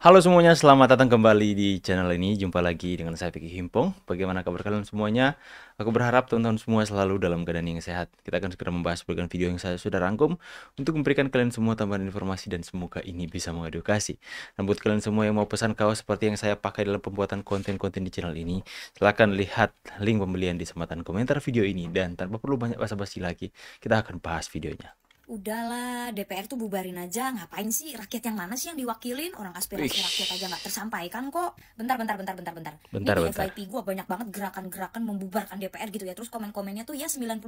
Halo semuanya, selamat datang kembali di channel ini. Jumpa lagi dengan saya Vicky Himpong. Bagaimana kabar kalian semuanya? Aku berharap teman-teman semua selalu dalam keadaan yang sehat. Kita akan segera membahas bagian video yang saya sudah rangkum untuk memberikan kalian semua tambahan informasi dan semoga ini bisa mengedukasi. Dan buat kalian semua yang mau pesan kaos seperti yang saya pakai dalam pembuatan konten-konten di channel ini, silahkan lihat link pembelian di sematan komentar video ini. Dan tanpa perlu banyak basa-basi lagi, kita akan bahas videonya. Udahlah, DPR tuh bubarin aja. Ngapain sih? Rakyat yang mana sih yang diwakilin? Orang aspirasi rakyat aja nggak tersampaikan kok. Bentar. Ini di FYP gue banyak banget gerakan-gerakan membubarkan DPR gitu ya. Terus komen-komennya tuh ya 98%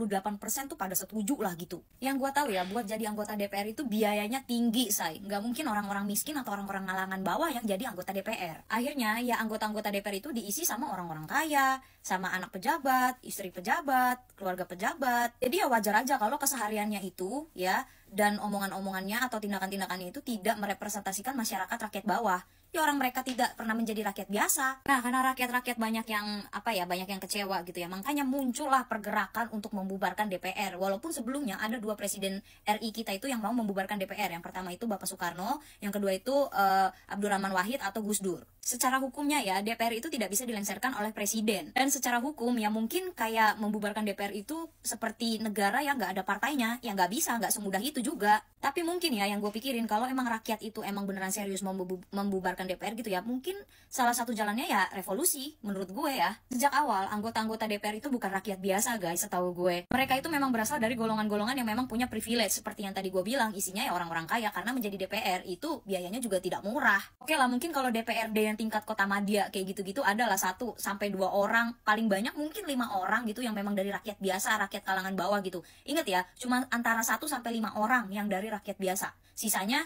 tuh pada setuju lah gitu. Yang gue tahu ya, buat jadi anggota DPR itu biayanya tinggi, say. Nggak mungkin orang-orang miskin atau orang-orang ngalangan bawah yang jadi anggota DPR. Akhirnya ya anggota-anggota DPR itu diisi sama orang-orang kaya, sama anak pejabat, istri pejabat, keluarga pejabat. Jadi ya wajar aja kalau kesehariannya itu ya dan omongan-omongannya atau tindakan-tindakannya itu tidak merepresentasikan masyarakat rakyat bawah. Ya orang mereka tidak pernah menjadi rakyat biasa. Nah, karena rakyat-rakyat banyak yang banyak yang kecewa gitu ya. Makanya muncullah pergerakan untuk membubarkan DPR. Walaupun sebelumnya ada dua presiden RI kita itu yang mau membubarkan DPR. Yang pertama itu Bapak Soekarno, yang kedua itu Abdurrahman Wahid atau Gus Dur. Secara hukumnya ya DPR itu tidak bisa dilengsarkan oleh presiden. Dan secara hukum ya mungkin kayak membubarkan DPR itu seperti negara yang nggak ada partainya, yang nggak bisa, nggak semudah itu juga. Tapi mungkin ya yang gue pikirin kalau emang rakyat itu emang beneran serius mau membubarkan DPR gitu ya, mungkin salah satu jalannya ya revolusi menurut gue ya. Sejak awal anggota-anggota DPR itu bukan rakyat biasa guys, setahu gue. Mereka itu memang berasal dari golongan-golongan yang memang punya privilege seperti yang tadi gue bilang, isinya ya orang-orang kaya karena menjadi DPR itu biayanya juga tidak murah. Oke lah, mungkin kalau DPRD yang tingkat kota madya kayak gitu-gitu adalah 1 sampai 2 orang, paling banyak mungkin 5 orang gitu yang memang dari rakyat biasa, rakyat kalangan bawah gitu. Ingat ya, cuma antara 1 sampai 5 orang yang dari rakyat biasa. Sisanya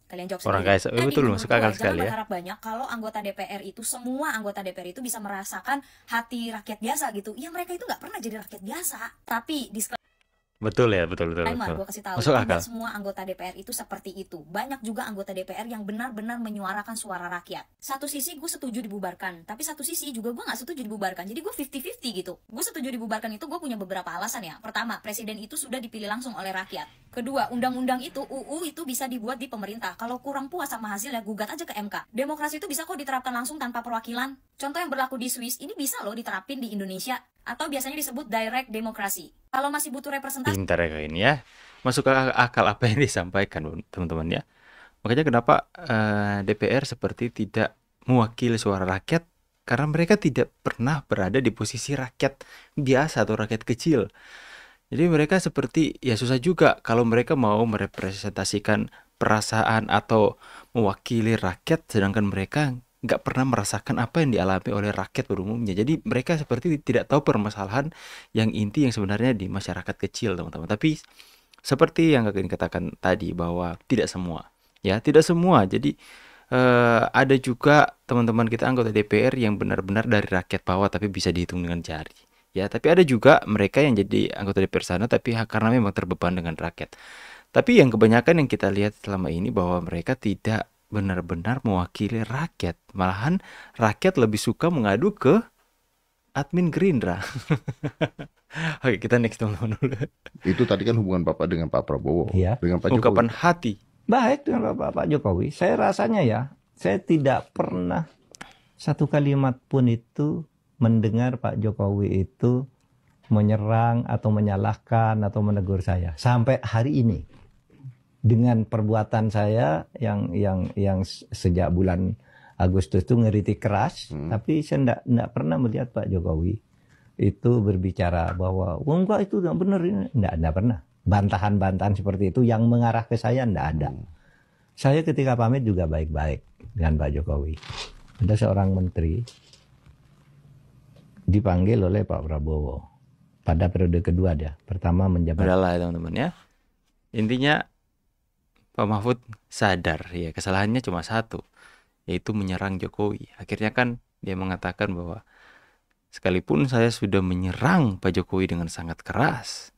kalian jawab Orang sendiri. kaya, Jadi betul, menurut masuk gue akal jangan sekali ya. berharap banyak kalau anggota DPR itu, semua anggota DPR itu bisa merasakan hati rakyat biasa gitu. Ya mereka itu nggak pernah jadi rakyat biasa. Tapi Betul ya, betul. gue kasih tahu, Masuk tidak akal. semua anggota DPR itu seperti itu. Banyak juga anggota DPR yang benar-benar menyuarakan suara rakyat. Satu sisi gue setuju dibubarkan, tapi satu sisi juga gue nggak setuju dibubarkan. Jadi gue 50-50 gitu. Gue setuju dibubarkan itu gue punya beberapa alasan ya. Pertama, presiden itu sudah dipilih langsung oleh rakyat. Kedua, undang-undang itu, UU itu bisa dibuat di pemerintah. Kalau kurang puas sama hasilnya, gugat aja ke MK. Demokrasi itu bisa kok diterapkan langsung tanpa perwakilan. Contoh yang berlaku di Swiss, ini bisa loh diterapin di Indonesia. Atau biasanya disebut direct demokrasi. Kalau masih butuh representasi, Pintar ya kayak ini ya. Masuk akal apa yang disampaikan teman-teman ya. Makanya kenapa DPR seperti tidak mewakili suara rakyat, karena mereka tidak pernah berada di posisi rakyat biasa atau rakyat kecil. Jadi mereka seperti ya susah juga kalau mereka mau merepresentasikan perasaan atau mewakili rakyat, sedangkan mereka nggak pernah merasakan apa yang dialami oleh rakyat pada umumnya. Jadi mereka seperti tidak tahu permasalahan yang inti yang sebenarnya di masyarakat kecil, teman-teman. Tapi seperti yang Kak Gini katakan tadi bahwa tidak semua, ya tidak semua. Jadi ada juga teman-teman kita anggota DPR yang benar-benar dari rakyat bawah tapi bisa dihitung dengan jari. Ya, tapi ada juga mereka yang jadi anggota DPR sana tapi karena memang terbeban dengan rakyat. Tapi yang kebanyakan yang kita lihat selama ini bahwa mereka tidak benar-benar mewakili rakyat. Malahan rakyat lebih suka mengadu ke admin Gerindra. Oke, kita next teman-teman dulu. Itu tadi kan hubungan Bapak dengan Pak Prabowo, Iya. dengan Pak Ungkapan Jokowi. hati. Baik dengan Pak Jokowi. Saya rasanya ya, saya tidak pernah satu kalimat pun itu mendengar Pak Jokowi itu menyerang atau menyalahkan atau menegur saya sampai hari ini. Dengan perbuatan saya yang sejak bulan Agustus itu ngeritik keras, tapi saya enggak pernah melihat Pak Jokowi itu berbicara bahwa enggak itu enggak benar ini, enggak pernah. Bantahan-bantahan seperti itu yang mengarah ke saya enggak ada. Saya ketika pamit juga baik-baik dengan Pak Jokowi. Ada seorang menteri dipanggil oleh Pak Prabowo pada periode kedua dia. Pertama menjabat. Udahlah ya teman-teman ya. Intinya Pak Mahfud sadar ya kesalahannya cuma satu, yaitu menyerang Jokowi. Akhirnya kan dia mengatakan bahwa sekalipun saya sudah menyerang Pak Jokowi dengan sangat keras,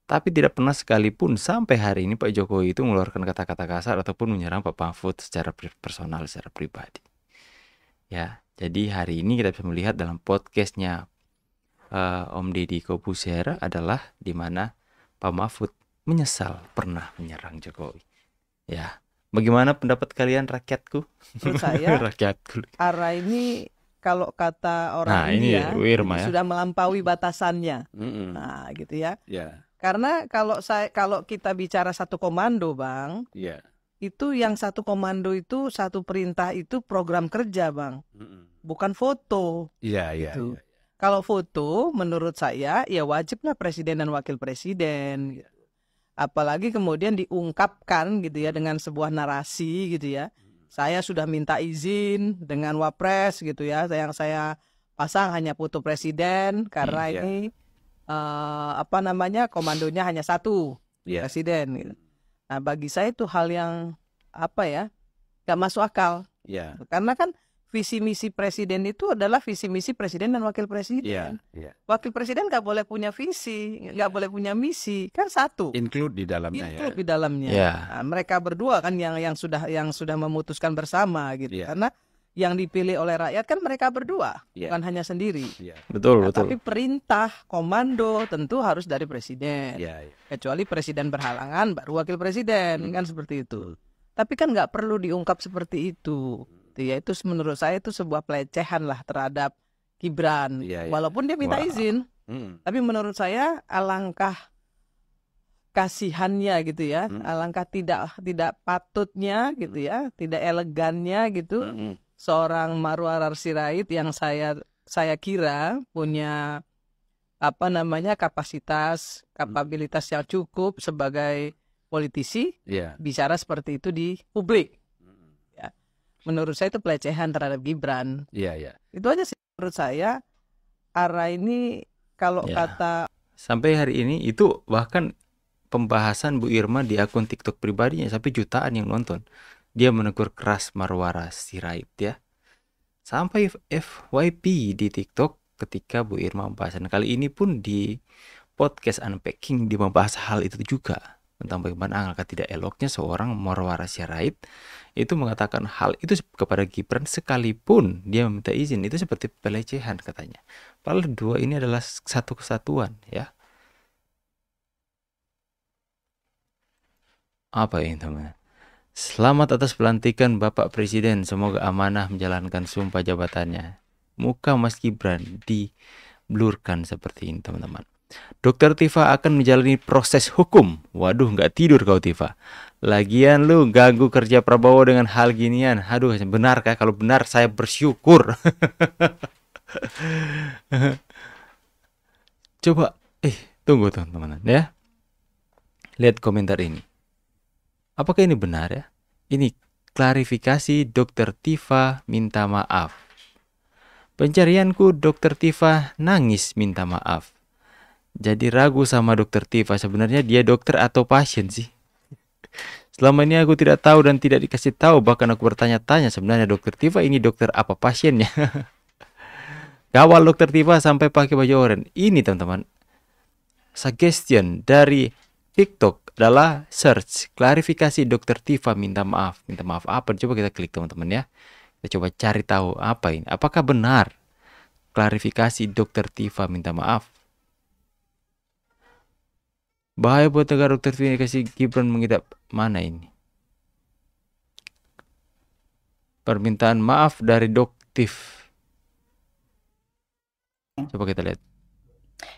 tapi tidak pernah sekalipun sampai hari ini Pak Jokowi itu mengeluarkan kata-kata kasar ataupun menyerang Pak Mahfud secara personal, secara pribadi. Ya, jadi hari ini kita bisa melihat dalam podcastnya Om Deddy Kobusier adalah di mana Pak Mahfud menyesal pernah menyerang Jokowi. Ya, Bagaimana pendapat kalian rakyatku? Menurut saya Rakyatku. arah ini kalau kata orang Nah, ini India Wirma ya. sudah melampaui batasannya. Mm-mm. Nah, gitu ya. Ya, Karena kalau kita bicara satu komando, Bang, ya. itu yang satu komando itu satu perintah itu program kerja, Bang, Mm-mm. bukan foto. Iya, iya, Gitu. iya. Kalau foto, menurut saya ya wajiblah presiden dan wakil presiden. Gitu. Apalagi kemudian diungkapkan gitu ya dengan sebuah narasi gitu ya. Saya sudah minta izin dengan Wapres gitu ya. Yang saya pasang hanya foto presiden karena Iya. ini komandonya hanya satu, Iya. presiden gitu. Nah, bagi saya itu hal yang nggak masuk akal. Iya. Karena kan visi misi presiden itu adalah visi misi presiden dan wakil presiden. Iya, iya. Wakil presiden nggak boleh punya visi, nggak boleh punya misi, kan satu. Include di dalamnya ya. Include di dalamnya. Ya. Nah, mereka berdua kan yang sudah memutuskan bersama gitu. Iya. Karena yang dipilih oleh rakyat kan mereka berdua, Iya. bukan hanya sendiri. Iya. Betul, Nah, betul. tapi perintah komando tentu harus dari presiden. Iya, iya. Kecuali presiden berhalangan baru wakil presiden, kan seperti itu. Tapi kan nggak perlu diungkap seperti itu. Ya, itu menurut saya itu sebuah pelecehan lah terhadap Gibran. Iya, iya. Walaupun dia minta Wah. izin, Mm. tapi menurut saya alangkah kasihannya gitu ya, alangkah tidak patutnya gitu ya, tidak elegannya gitu. Mm-mm. Seorang Marwarar Sirait yang saya kira punya kapabilitas yang cukup sebagai politisi Iya. bicara seperti itu di publik. Mm. Ya. Menurut saya itu pelecehan terhadap Gibran. Iya, iya. Itu aja sih menurut saya. Arah ini kalau Ya. kata Sampai hari ini itu bahkan pembahasan Bu Irma di akun TikTok pribadinya sampai jutaan yang nonton. Dia menegur keras Marwara Sirait ya. Sampai FYP di TikTok ketika Bu Irma membahas. Dan kali ini pun di podcast Unpacking dia membahas hal itu juga. Tentang bagaimana angka tidak eloknya seorang Marwara Sirait itu mengatakan hal itu kepada Gibran sekalipun dia meminta izin. Itu seperti pelecehan katanya. Padahal dua ini adalah satu kesatuan ya. Apa ini teman? Selamat atas pelantikan Bapak Presiden. Semoga amanah menjalankan sumpah jabatannya. Muka Mas Gibran diblurkan seperti ini teman-teman. Dokter Tifa akan menjalani proses hukum. Waduh, nggak tidur kau Tifa. Lagian lu ganggu kerja Prabowo dengan hal ginian. Aduh, benar kah? Kalau benar saya bersyukur. Coba, tunggu teman-teman ya. Lihat komentar ini. Apakah ini benar ya? Ini klarifikasi Dokter Tifa minta maaf. Pencarianku Dokter Tifa nangis minta maaf. Jadi ragu sama Dokter Tifa, sebenarnya dia dokter atau pasien sih? Selama ini aku tidak tahu dan tidak dikasih tahu, bahkan aku bertanya-tanya sebenarnya Dokter Tifa ini dokter apa pasiennya. Kawal Dokter Tifa sampai pakai baju oranye. Ini teman-teman, suggestion dari TikTok adalah search klarifikasi Dokter Tifa minta maaf. Minta maaf apa? Coba kita klik teman-teman ya. Kita coba cari tahu apa ini. Apakah benar klarifikasi Dokter Tifa minta maaf? Bahaya buat negara Dokter Tifa kasih Gibran mengidap. Mana ini? Permintaan maaf dari Doktif. Coba kita lihat.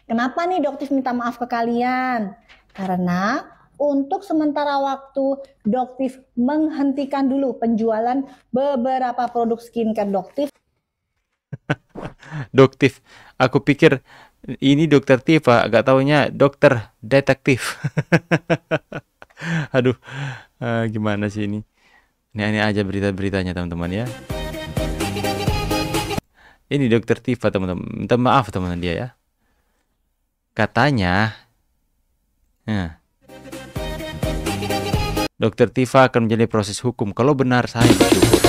Kenapa nih Doktif minta maaf ke kalian? Karena untuk sementara waktu Doktif menghentikan dulu penjualan beberapa produk skincare Doktif. Doktif. Aku pikir ini Dokter Tifa, agak taunya dokter detektif. Aduh, gimana sih ini? Ini aja berita-beritanya teman-teman ya. Ini Dokter Tifa teman-teman. Minta maaf teman-teman dia ya. Katanya, Dokter Tifa akan menjalani proses hukum. Kalau benar saya bersyukur.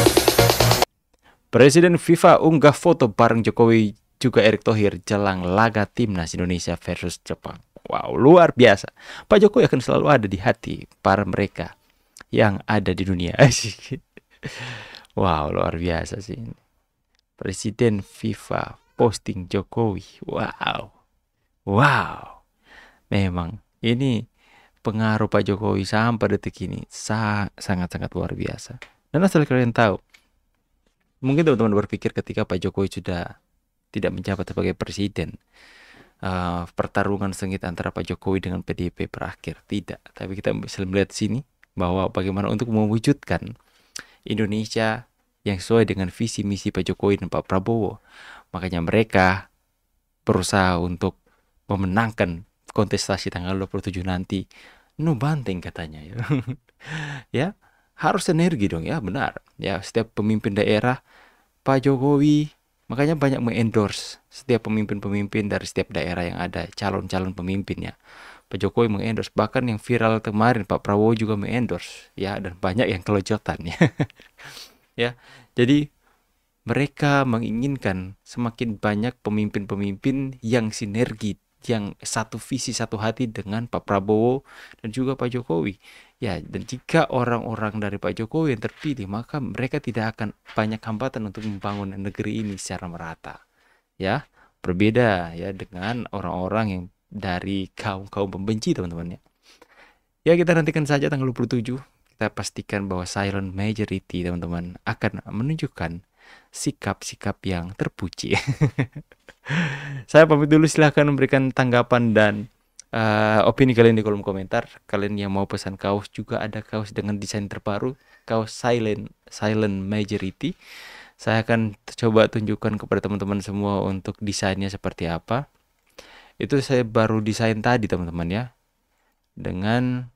Presiden FIFA unggah foto bareng Jokowi juga Erick Thohir jelang laga timnas Indonesia versus Jepang. Wow, luar biasa. Pak Jokowi akan selalu ada di hati para mereka yang ada di dunia. Wow, luar biasa sih. Presiden FIFA posting Jokowi. Wow. Memang ini pengaruh Pak Jokowi sampai detik ini sangat-sangat luar biasa. Dan asal kalian tahu, mungkin teman-teman berpikir ketika Pak Jokowi sudah tidak menjabat sebagai presiden, pertarungan sengit antara Pak Jokowi dengan PDIP berakhir. Tidak, tapi kita bisa melihat sini bahwa bagaimana untuk mewujudkan Indonesia yang sesuai dengan visi misi Pak Jokowi dan Pak Prabowo. Makanya mereka berusaha untuk memenangkan kontestasi tanggal 27 nanti. No banting katanya ya. Ya, harus sinergi dong ya, benar. Ya, setiap pemimpin daerah Pak Jokowi makanya banyak mengendorse setiap pemimpin-pemimpin dari setiap daerah yang ada, calon-calon pemimpinnya. Pak Jokowi mengendorse, bahkan yang viral kemarin Pak Prabowo juga mengendorse ya, dan banyak yang kelojotan ya. Ya, jadi mereka menginginkan semakin banyak pemimpin-pemimpin yang sinergi, yang satu visi satu hati dengan Pak Prabowo dan juga Pak Jokowi. Ya, dan jika orang-orang dari Pak Jokowi yang terpilih, maka mereka tidak akan banyak hambatan untuk membangun negeri ini secara merata. Ya, berbeda ya dengan orang-orang yang dari kaum-kaum pembenci, teman-teman ya. Ya, kita nantikan saja tanggal 27. Kita pastikan bahwa silent majority, teman-teman, akan menunjukkan sikap-sikap yang terpuji. Saya pamit dulu, silahkan memberikan tanggapan dan opini kalian di kolom komentar. Kalian yang mau pesan kaos, juga ada kaos dengan desain terbaru, kaos silent majority. Saya akan coba tunjukkan kepada teman-teman semua untuk desainnya seperti apa. Itu saya baru desain tadi, teman-teman ya, dengan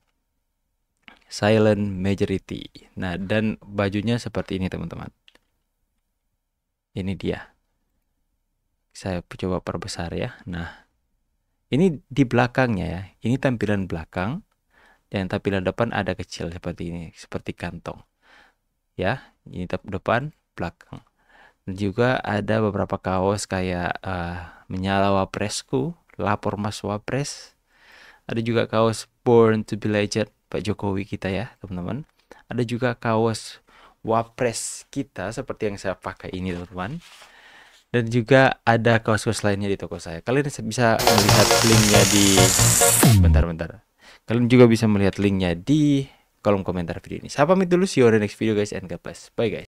silent majority. Nah, dan bajunya seperti ini, teman-teman. Ini dia. Saya coba perbesar ya. Nah, ini di belakangnya ya. Ini tampilan belakang. Dan tampilan depan ada kecil seperti ini. Seperti kantong. Ya, ini depan, belakang. Dan juga ada beberapa kaos kayak Menyala Wapresku, Lapor Mas Wapres. Ada juga kaos Born to be Legend Pak Jokowi kita ya, teman-teman. Ada juga kaos Wapres kita seperti yang saya pakai ini, teman-teman. Dan juga ada kaos-kaos lainnya di toko saya. Kalian bisa melihat linknya di bentar. Kalian juga bisa melihat linknya di kolom komentar video ini. Saya pamit dulu, see you on the next video guys, and God bless. Bye guys.